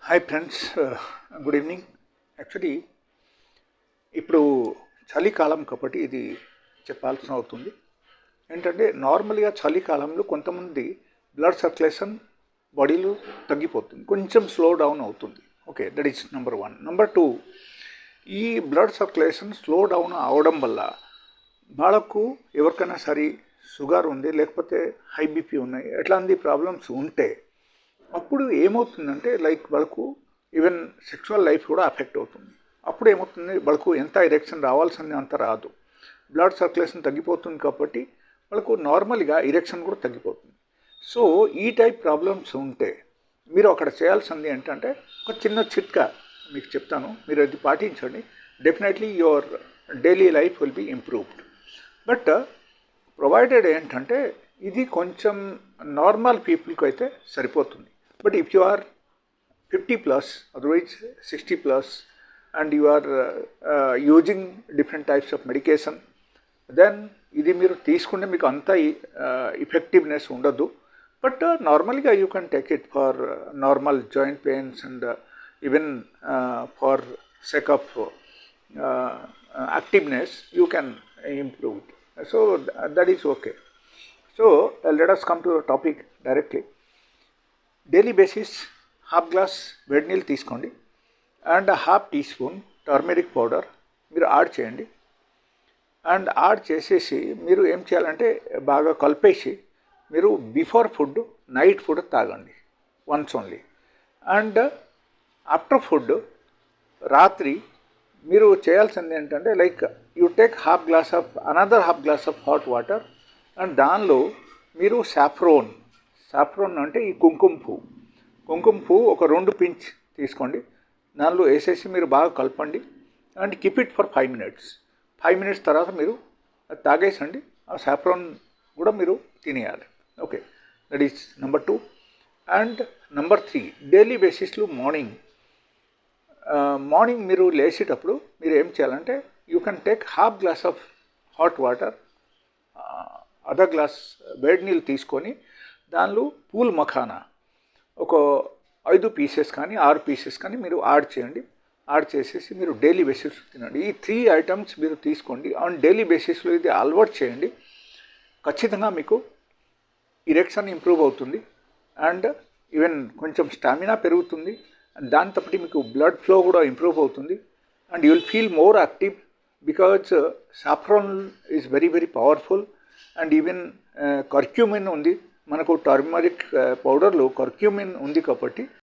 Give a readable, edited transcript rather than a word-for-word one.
Hi friends, good evening. Actually ఇప్పుడు చలికాలం కాబట్టి ఇది చెప్పాల్సిన అవుతుంది. ఏంటంటే నార్మల్గా చలికాలంలో కొంతమంది బ్లడ్ సర్క్యులేషన్ బాడీలో తగ్గిపోతుంది, కొంచెం స్లో డౌన్ అవుతుంది. Okay, that is number 1. Number 2, ఈ బ్లడ్ సర్క్యులేషన్ స్లో డౌన్ అవడం వల్ల వాళ్ళకు ఎవరికైనా సరే షుగర్ ఉంది, లేకపోతే హై బీపీ ఉన్నాయి, ఎట్లాంటి ప్రాబ్లమ్స్ ఉంటే అప్పుడు ఏమవుతుందంటే వాళ్ళకు ఈవెన్ సెక్షువల్ లైఫ్ కూడా అఫెక్ట్ అవుతుంది. అప్పుడు ఏమవుతుంది, వాళ్ళకు ఎంత ఎరెక్షన్ రావాల్సింది అంత రాదు. బ్లడ్ సర్క్యులేషన్ తగ్గిపోతుంది కాబట్టి వాళ్ళకు నార్మల్గా ఎరెక్షన్ కూడా తగ్గిపోతుంది. సో ఈ టైప్ ప్రాబ్లమ్స్ ఉంటే మీరు అక్కడ చేయాల్సింది ఏంటంటే ఒక చిన్న చిట్కా మీకు చెప్తాను, మీరు అది పాటించండి. Definitely your daily life will be improved. But provided ఏంటంటే ఇది కొంచెం నార్మల్ పీపుల్కి అయితే సరిపోతుంది. But if you are 50+, otherwise 60+, and you are using different types of medication, then ఇది మీరు తీసుకుంటే మీకు అంత ఎఫెక్టివ్నెస్ ఉండదు. బట్ నార్మల్గా you can take it for normal joint pains and even for sake of activeness you can improve it. So that is okay. So let us come to the topic directly. Daily basis half glass వేడి నీళ్ళు తీసుకోండి and half tea spoon turmeric powder మీరు add చేయండి. And add చేసేసి మీరు ఏం చేయాలంటే బాగా కలిపేసి మీరు బిఫోర్ ఫుడ్, నైట్ ఫుడ్ తాగండి once only. And after food రాత్రి మీరు చేయాల్సింది ఏంటంటే you take another half glass of hot water and దానిలో మీరు సాఫ్రోన్ అంటే ఈ కుంకుమ పువ్వు ఒక 2 పించ్ తీసుకోండి. దానిలో వేసేసి మీరు బాగా కలపండి and keep it for 5 minutes. 5 minutes తర్వాత మీరు అది తాగేసండి. ఆ సాఫ్రాన్ కూడా మీరు తినేయాలి. Okay, that is number 2. And number 3, daily బేసిస్లో మార్నింగ్ మీరు లేచేటప్పుడు మీరు ఏం చేయాలంటే you can take half glass of hot water, other glass వేడి నీళ్ళు తీసుకొని దానిలో పూల్ మఖానా ఒక 5 పీసెస్ కానీ 6 పీసెస్ కానీ మీరు యాడ్ చేయండి. యాడ్ చేసేసి మీరు డైలీ బేసిస్లో తినండి. ఈ 3 ఐటమ్స్ మీరు తీసుకోండి. ఆన్ డైలీ బేసిస్లో ఇది అలవాటు చేయండి. ఖచ్చితంగా మీకు ఎరెక్షన్ ఇంప్రూవ్ అవుతుంది అండ్ ఈవెన్ కొంచెం స్టామినా పెరుగుతుంది. అండ్ దాంతోపాటు మీకు బ్లడ్ ఫ్లో కూడా ఇంప్రూవ్ అవుతుంది and you will feel more active because saffron is very very powerful. And even curcumin ఉంది, మనకు టర్మరిక్ పౌడర్లో కర్క్యూమిన్ ఉంది కాబట్టి